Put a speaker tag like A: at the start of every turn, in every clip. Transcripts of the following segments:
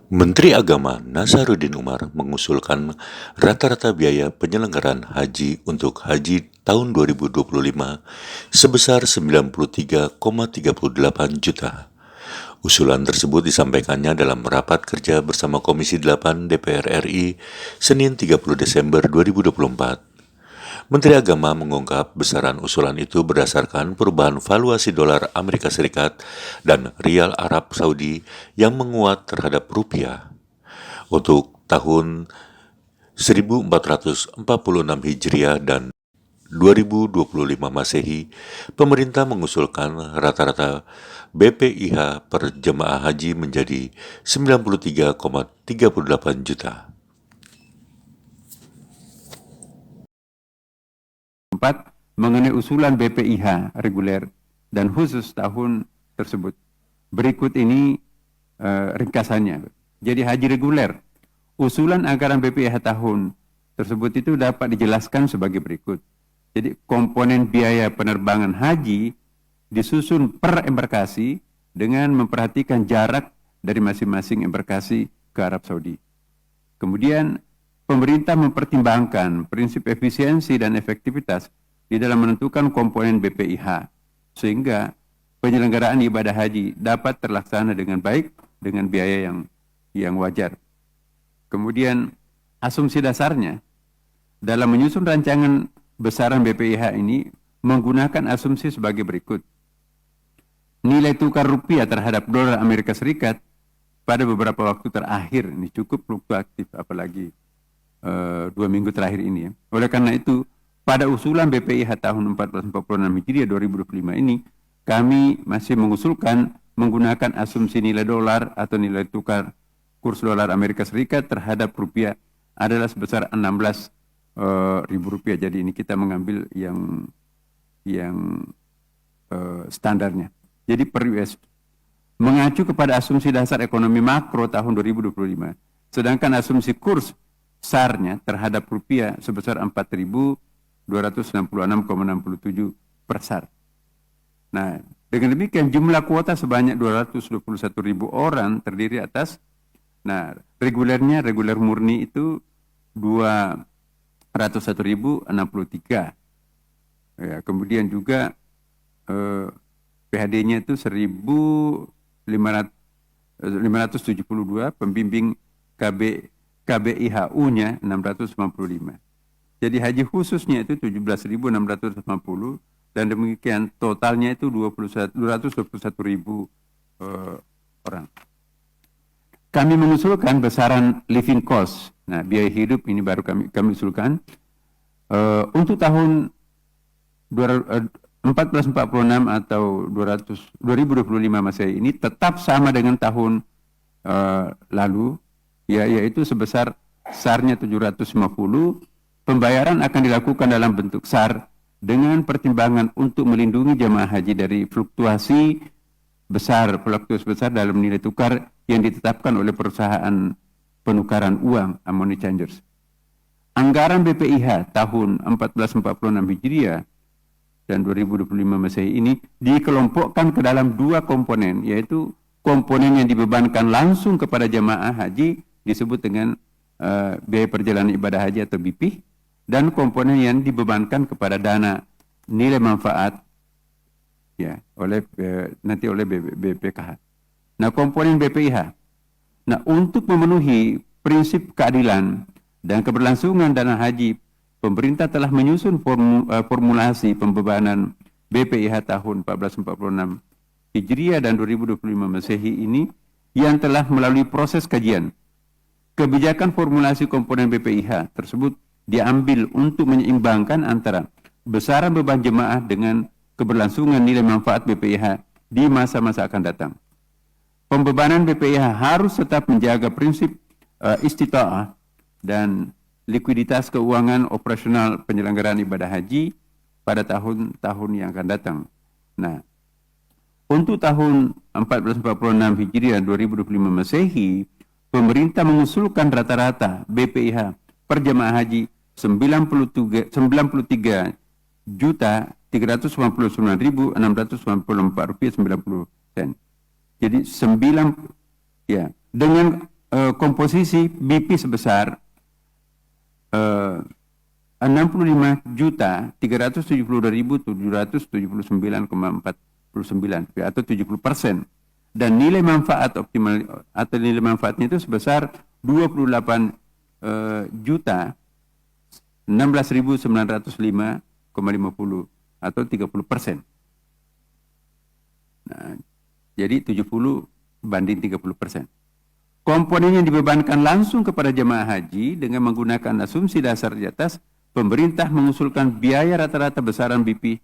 A: Menteri Agama Nasaruddin Umar mengusulkan rata-rata biaya penyelenggaraan haji untuk haji tahun 2025 sebesar 93,38 juta. Usulan tersebut disampaikannya dalam rapat kerja bersama Komisi 8 DPR RI Senin 30 Desember 2024. Menteri Agama mengungkap besaran usulan itu berdasarkan perubahan valuasi dolar Amerika Serikat dan rial Arab Saudi yang menguat terhadap rupiah. Untuk tahun 1446 Hijriah dan 2025 Masehi, pemerintah mengusulkan rata-rata BPIH per jemaah haji menjadi 93,38 juta.
B: 4 mengenai usulan BPIH reguler dan khusus tahun tersebut. Berikut ini ringkasannya. Jadi haji reguler, usulan anggaran BPIH tahun tersebut itu dapat dijelaskan sebagai berikut. Jadi komponen biaya penerbangan haji disusun per embarkasi dengan memperhatikan jarak dari masing-masing embarkasi ke Arab Saudi. Kemudian pemerintah mempertimbangkan prinsip efisiensi dan efektivitas di dalam menentukan komponen BPIH, sehingga penyelenggaraan ibadah haji dapat terlaksana dengan baik dengan biaya yang wajar. Kemudian asumsi dasarnya dalam menyusun rancangan besaran BPIH ini menggunakan asumsi sebagai berikut. Nilai tukar rupiah terhadap dolar Amerika Serikat pada beberapa waktu terakhir ini cukup fluktuatif, apalagi 2 minggu terakhir ini. Oleh karena itu, pada usulan BPIH tahun 1446 Hijriah 2025 ini, kami masih mengusulkan menggunakan asumsi nilai dolar atau nilai tukar kurs dolar Amerika Serikat terhadap rupiah adalah sebesar 16 ribu rupiah. Jadi ini kita mengambil yang standarnya. Jadi per US mengacu kepada asumsi dasar ekonomi makro tahun 2025, sedangkan asumsi kurs SAR-nya terhadap rupiah sebesar 4.266,67 per SAR. Nah, dengan demikian jumlah kuota sebanyak 221.000 orang terdiri atas, nah reguler murni itu 201.063. Ya, kemudian juga PHD-nya itu 1.572, pembimbing KBIHU-nya 695. Jadi haji khususnya itu 17.650 dan demikian totalnya itu 221.000 orang. Kami mengusulkan besaran living cost. Nah, biaya hidup ini baru kami usulkan untuk tahun 1446 atau 2025 Masehi ini tetap sama dengan tahun lalu, yaitu sebesar SAR-nya 750. Pembayaran akan dilakukan dalam bentuk SAR dengan pertimbangan untuk melindungi jemaah haji dari fluktuasi besar dalam nilai tukar yang ditetapkan oleh perusahaan penukaran uang, money changers. Anggaran BPIH tahun 1446 Hijriah dan 2025 Masehi ini dikelompokkan ke dalam dua komponen, yaitu komponen yang dibebankan langsung kepada jemaah haji disebut dengan biaya perjalanan ibadah haji atau BP, dan komponen yang dibebankan kepada dana nilai manfaat ya nanti oleh BPKH. Nah, komponen BPIH. Nah, untuk memenuhi prinsip keadilan dan keberlangsungan dana haji, pemerintah telah menyusun formulasi pembebanan BPIH tahun 1446 Hijriah dan 2025 Masehi ini yang telah melalui proses kajian. Kebijakan formulasi komponen BPIH tersebut diambil untuk menyeimbangkan antara besaran beban jemaah dengan keberlangsungan nilai manfaat BPIH di masa-masa akan datang. Pembebanan BPIH harus tetap menjaga prinsip istita'ah dan likuiditas keuangan operasional penyelenggaraan ibadah haji pada tahun-tahun yang akan datang. Nah, untuk tahun 1446 Hijriah 2025 Masehi, pemerintah mengusulkan rata-rata BPIH per jemaah haji 93.399.694 rupiah 90 sen. Jadi dengan komposisi BP sebesar 65.372.779,49 atau 70%, dan nilai manfaat optimal atau nilai manfaatnya itu sebesar 28.16.905,50 atau 30%. Nah, jadi 70 banding 30%. Komponen yang dibebankan langsung kepada jemaah haji dengan menggunakan asumsi dasar di atas, pemerintah mengusulkan biaya rata-rata besaran BP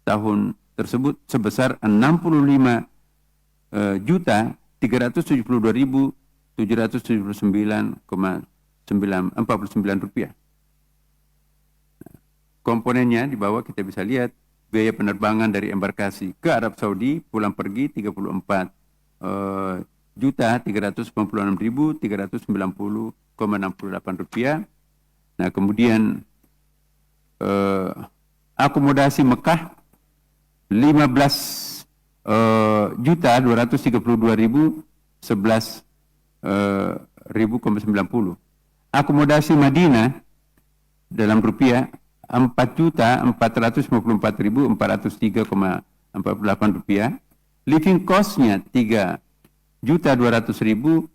B: tahun tersebut sebesar 65.772.779,49 rupiah. Komponennya di bawah kita bisa lihat biaya penerbangan dari embarkasi ke Arab Saudi pulang pergi 34.396.390,68 rupiah. Nah, kemudian akomodasi Mekah 15.232.011,90. Akomodasi Madinah dalam rupiah 4.454.403,48 rupiah. Living cost-nya 3.200.000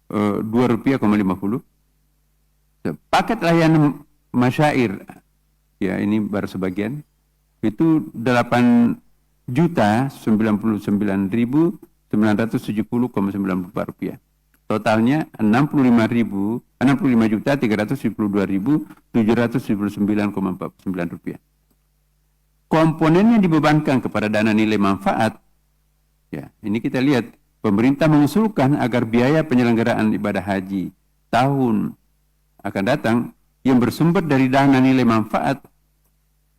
B: 2 rupiah,50. Paket layanan masyair, ya ini baru sebagian, itu 8.099.970,94 rupiah. Totalnya 65.372.779,49 rupiah. Komponen yang dibebankan kepada dana nilai manfaat, ya ini kita lihat pemerintah mengusulkan agar biaya penyelenggaraan ibadah haji tahun akan datang yang bersumber dari dana nilai manfaat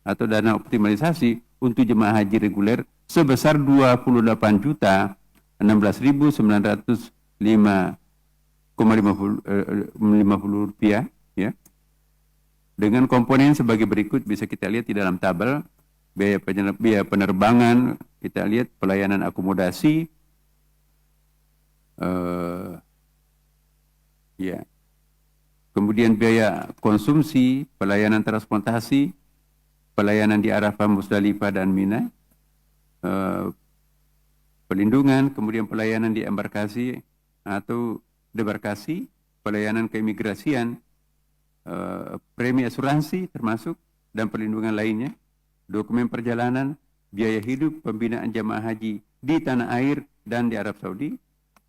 B: atau dana optimalisasi untuk jemaah haji reguler sebesar 28.16.905,50 rupiah, ya. Dengan komponen sebagai berikut bisa kita lihat di dalam tabel. Biaya penerbangan, kita lihat pelayanan akomodasi, ya. Kemudian biaya konsumsi, pelayanan transportasi, pelayanan di Arafah, Musdalifah dan Mina, pelindungan, kemudian pelayanan di embarkasi atau debarkasi, pelayanan keimigrasian, premi asuransi termasuk dan perlindungan lainnya, dokumen perjalanan, biaya hidup, pembinaan jamaah haji di tanah air dan di Arab Saudi,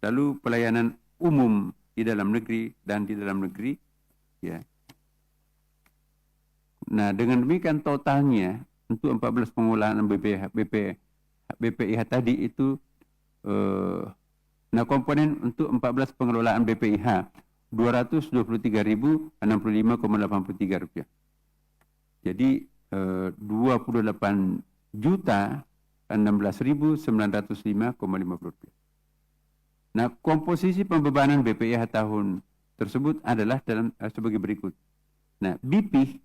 B: lalu pelayanan umum di dalam negeri dan di dalam negeri, ya. Nah, dengan demikian totalnya untuk 14 pengelolaan BPIH tadi itu, nah komponen untuk 14 pengelolaan BPIH 223.065,83 rupiah. Jadi 28.016.905,50 rupiah. Nah, komposisi pembebanan BPIH tahun tersebut adalah dalam sebagai berikut. Nah, BP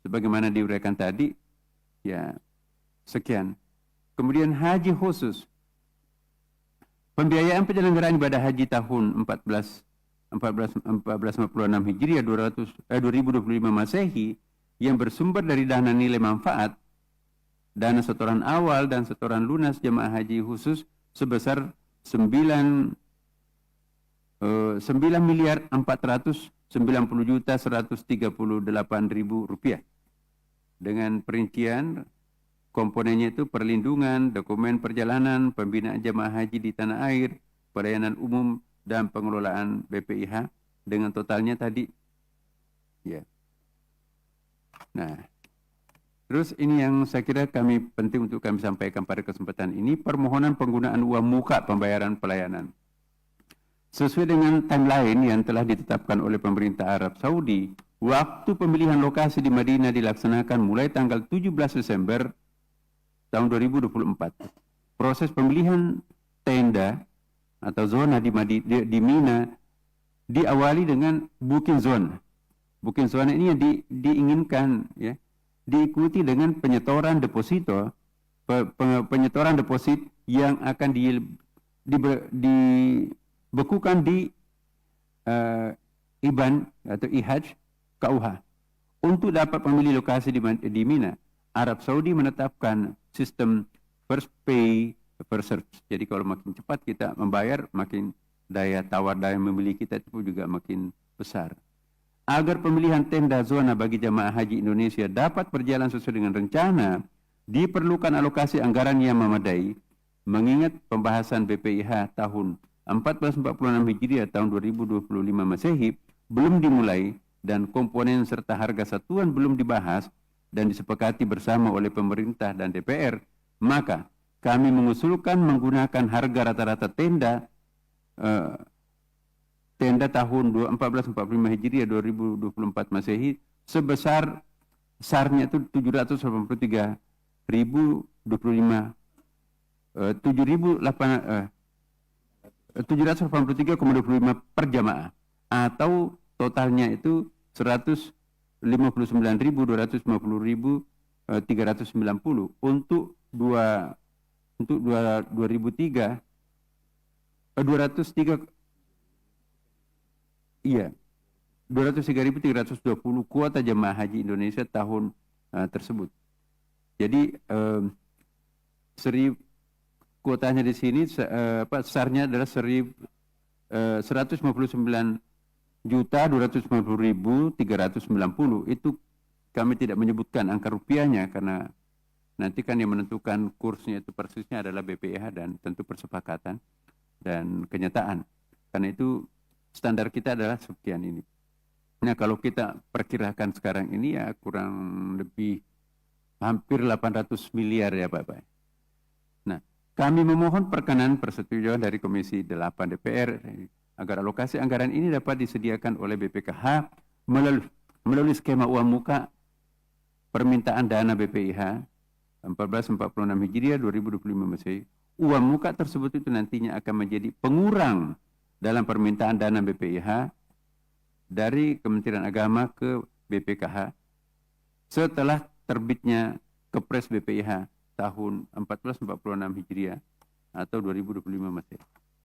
B: sebagaimana diuraikan tadi, ya sekian. Kemudian haji khusus, pembiayaan penyelenggaraan ibadah haji tahun 1456 Hijriah 2025 Masehi yang bersumber dari dana nilai manfaat, dana setoran awal dan setoran lunas jemaah haji khusus sebesar 9.490.138.000 rupiah. Dengan perincian komponennya itu perlindungan, dokumen perjalanan, pembinaan jemaah haji di tanah air, pelayanan umum dan pengelolaan BPIH dengan totalnya tadi, ya. Nah, terus ini yang saya kira penting untuk kami sampaikan pada kesempatan ini, permohonan penggunaan uang muka pembayaran pelayanan. Sesuai dengan timeline yang telah ditetapkan oleh pemerintah Arab Saudi, waktu pemilihan lokasi di Madinah dilaksanakan mulai tanggal 17 Desember tahun 2024. Proses pemilihan tenda atau zona di Mina diawali dengan booking zone. Booking zone ini yang diinginkan, ya, diikuti dengan penyetoran deposito, penyetoran deposit yang akan dibekukan di IBAN atau IHAJ KUH. Untuk dapat memilih lokasi di Mina, Arab Saudi menetapkan sistem first pay first serve. Jadi kalau makin cepat kita membayar, makin daya tawar daya membeli kita itu juga makin besar. Agar pemilihan tenda zona bagi jamaah haji Indonesia dapat berjalan sesuai dengan rencana, diperlukan alokasi anggaran yang memadai, mengingat pembahasan BPIH tahun 1446 Hijriah tahun 2025 Masehi belum dimulai dan komponen serta harga satuan belum dibahas dan disepakati bersama oleh pemerintah dan DPR, maka kami mengusulkan menggunakan harga rata-rata tenda tahun 1445 Hijriah 2024 Masehi sebesar SAR-nya itu 783.025 783,25 per jamaah, atau totalnya itu 159.250.390 untuk 203 203.320 kuota jemaah haji Indonesia tahun tersebut. Jadi kuotanya di sini SAR-nya adalah 159.250.390. Itu kami tidak menyebutkan angka rupiahnya karena nanti kan yang menentukan kursnya itu persisnya adalah BPIH dan tentu persepakatan dan kenyataan. Karena itu standar kita adalah sekian ini. Nah, kalau kita perkirakan sekarang ini ya kurang lebih hampir 800 miliar ya Bapak. Nah, kami memohon persetujuan dari Komisi 8 DPR agar alokasi anggaran ini dapat disediakan oleh BPKH melalui skema uang muka permintaan dana BPIH 1446 Hijriah 2025 Masehi. Uang muka tersebut itu nantinya akan menjadi pengurang dalam permintaan dana BPIH dari Kementerian Agama ke BPKH setelah terbitnya Kepres BPIH tahun 1446 Hijriah atau 2025 Masehi.